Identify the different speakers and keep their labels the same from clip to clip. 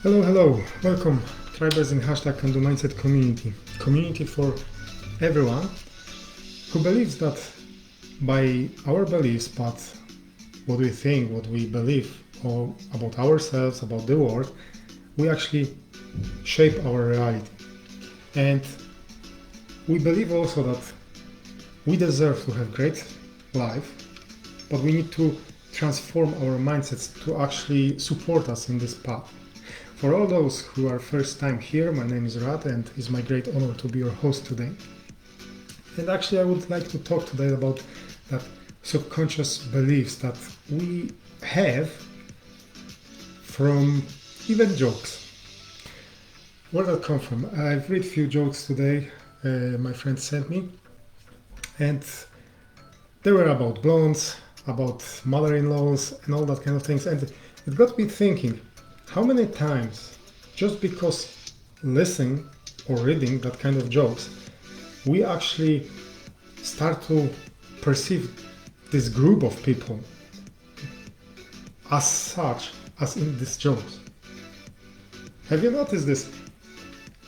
Speaker 1: Hello, welcome Tribers in #Kindle Mindset community. Community for everyone who believes that by our beliefs, but what we think, what we believe or about ourselves, about the world, we actually shape our reality. And we believe also that we deserve to have great life, but we need to transform our mindsets to actually support us in this path. For all those who are first time here, my name is Rad and it's my great honor to be your host today. And actually I would like to talk today about that subconscious beliefs that we have from even jokes. Where did that come from? I've read a few jokes today my friend sent me, and they were about blondes, about mother-in-laws and all that kind of things, and it got me thinking, how many times, just because listening or reading that kind of jokes, we actually start to perceive this group of people as such as in these jokes. Have you noticed this?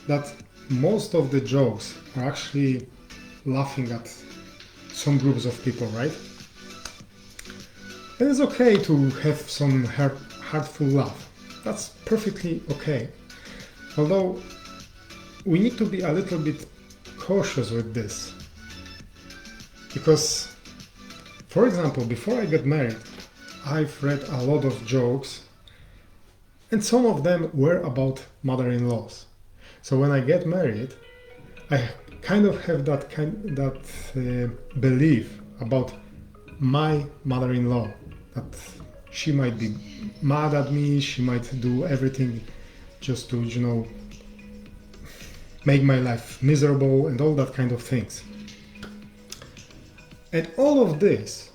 Speaker 1: That most of the jokes are actually laughing at some groups of people, right? And it's okay to have some heartful laugh. That's perfectly okay. Although we need to be a little bit cautious with this. Because, for example, before I got married, I've read a lot of jokes, and some of them were about mother-in-laws. So when I get married, I kind of have that belief about my mother-in-law, that she might be mad at me, she might do everything just to, make my life miserable and all that kind of things. And all of this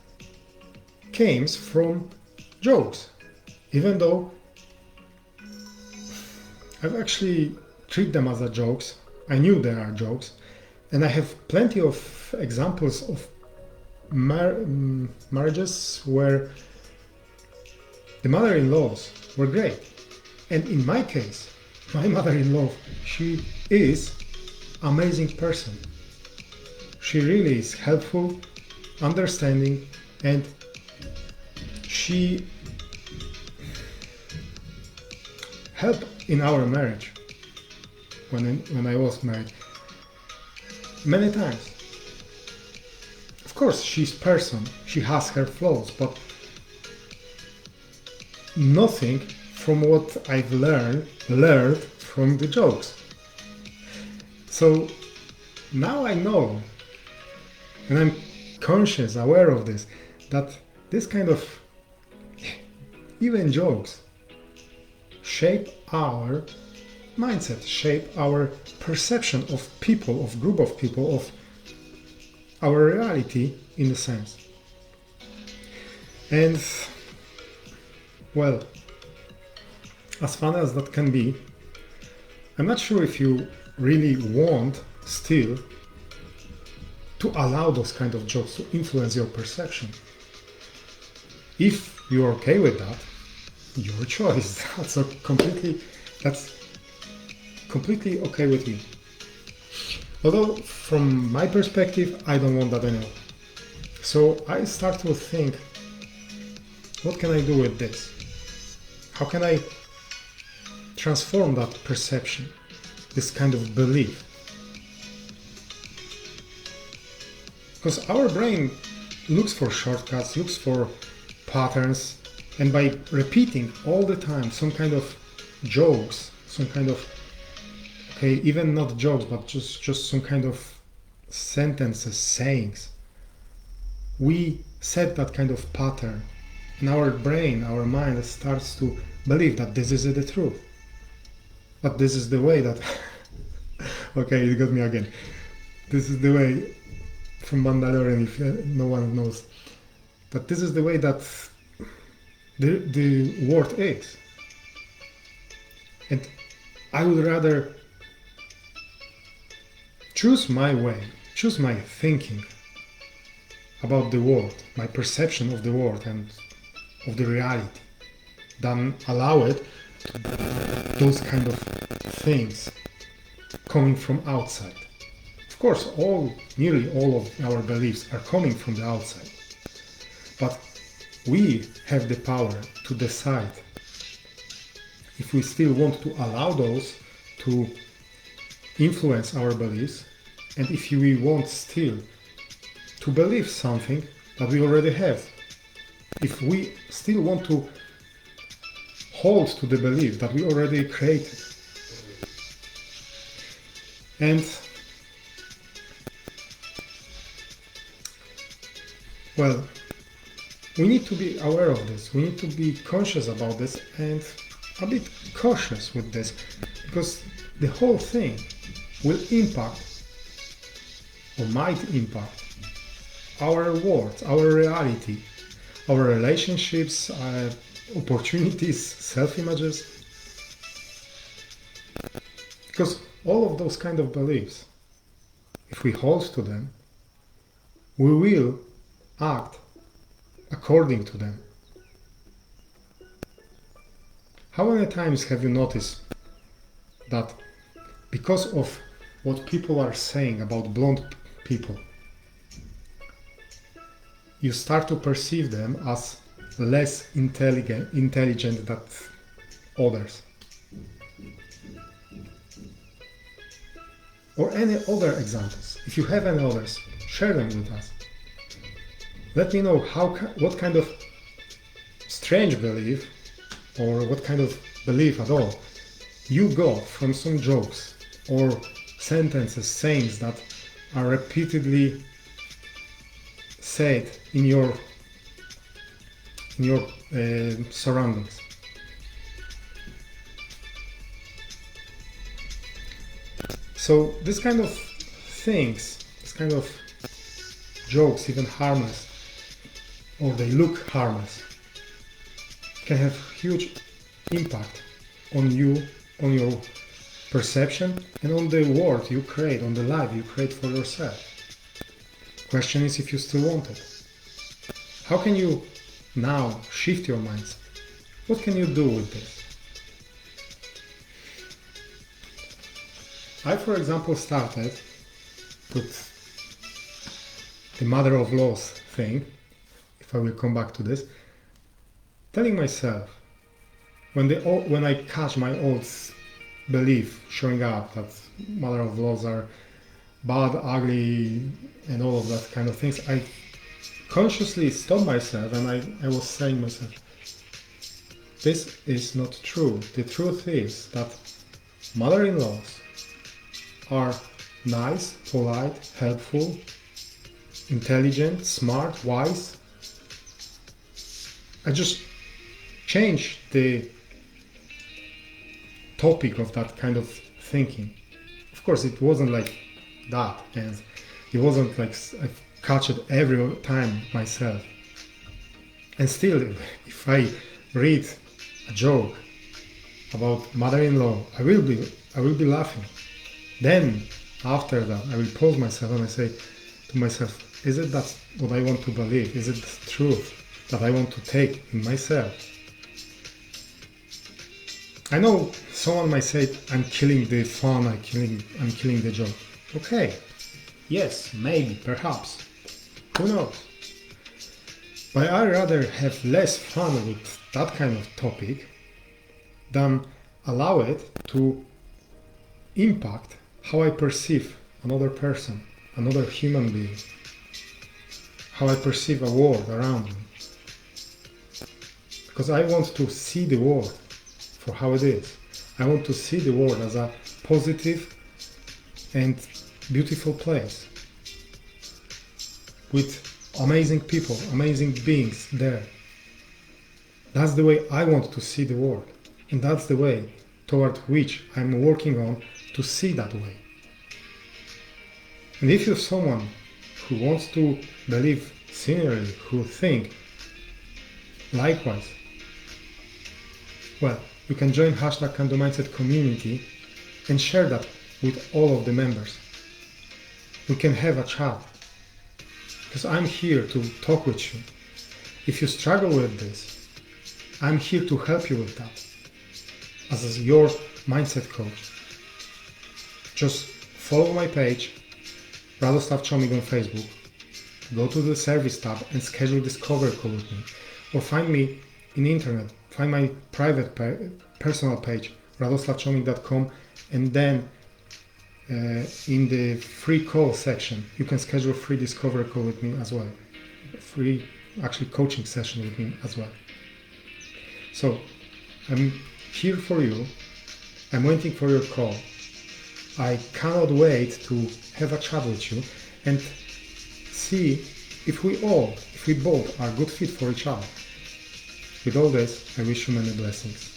Speaker 1: came from jokes, even though I've actually treated them as a jokes. I knew they are jokes, and I have plenty of examples of marriages where the mother-in-laws were great. And in my case, my mother-in-law, she is an amazing person. She really is helpful, understanding, and she helped in our marriage when I was married many times. Of course, she's person, she has her flaws, but nothing from what I've learned from the jokes. So now I know, and I'm conscious, aware of this, that this kind of even jokes shape our mindset, shape our perception of people, of group of people, of our reality in a sense. And well, as fun as that can be, I'm not sure if you really want still to allow those kind of jokes to influence your perception. If you're okay with that, your choice. That's completely okay with me. Although from my perspective, I don't want that anymore. So I start to think, what can I do with this? How can I transform that perception, this kind of belief? Because our brain looks for shortcuts, looks for patterns, and by repeating all the time some kind of jokes, some kind of, even not jokes, but just some kind of sentences, sayings, we set that kind of pattern. And our brain, our mind starts to believe that this is the truth. But this is the way that... okay, you got me again. This is the way from Mandalorian, if no one knows. But this is the way that the world is. And I would rather choose my way, choose my thinking about the world, my perception of the world and of the reality, than allow it those kind of things coming from outside. Of course, nearly all of our beliefs are coming from the outside, but we have the power to decide if we still want to allow those to influence our beliefs, and if we want still to believe something that we already have. If we still want to hold to the belief that we already created. And well, we need to be aware of this. We need to be conscious about this and a bit cautious with this, because the whole thing will impact or might impact our world, our reality, our relationships, opportunities, self-images. Because all of those kind of beliefs, if we hold to them, we will act according to them. How many times have you noticed that because of what people are saying about blonde people, you start to perceive them as less intelligent than others? Or any other examples. If you have any others, share them with us. Let me know what kind of strange belief, or what kind of belief at all, you got from some jokes or sentences, sayings that are repeatedly said in your surroundings. So this kind of things, this kind of jokes, even harmless, or they look harmless, can have huge impact on you, on your perception, and on the world you create, on the life you create for yourself. Question is if you still want it. How can you now shift your mindset? What can you do with this? I, for example, started with the mother of laws thing, if I will come back to this, telling myself, when I catch my old belief showing up that mother of laws are bad, ugly, and all of that kind of things, I consciously stopped myself and I was saying myself, this is not true. The truth is that mother-in-laws are nice, polite, helpful, intelligent, smart, wise. I just changed the topic of that kind of thinking. Of course, it wasn't like that, and it wasn't like I catch it every time myself. And still, if I read a joke about mother-in-law, I will be laughing. Then, after that, I will pause myself and I say to myself, is it that what I want to believe? Is it the truth that I want to take in myself? I know someone might say, I'm killing the fun, I'm killing the joke. Okay, yes, maybe, perhaps, who knows? But I'd rather have less fun with that kind of topic than allow it to impact how I perceive another person, another human being, how I perceive a world around me. Because I want to see the world for how it is. I want to see the world as a positive and beautiful place with amazing people, amazing beings there. That's the way I want to see the world, and that's the way toward which I'm working on to see that way. And if you're someone who wants to believe similarly, who think likewise, well, you can join #Kindle Mindset community and share that with all of the members. We can have a chat, because I'm here to talk with you. If you struggle with this, I'm here to help you with that. as your mindset coach. Just follow my page, Radoslav Chomik on Facebook, go to the service tab and schedule discovery call with me, or find me in the internet, find my private personal page, radoslavchomik.com, and then in the free call section, you can schedule a free discovery call with me as well. Free, actually, coaching session with me as well. So, I'm here for you. I'm waiting for your call. I cannot wait to have a chat with you and see if we both are a good fit for each other. With all this, I wish you many blessings.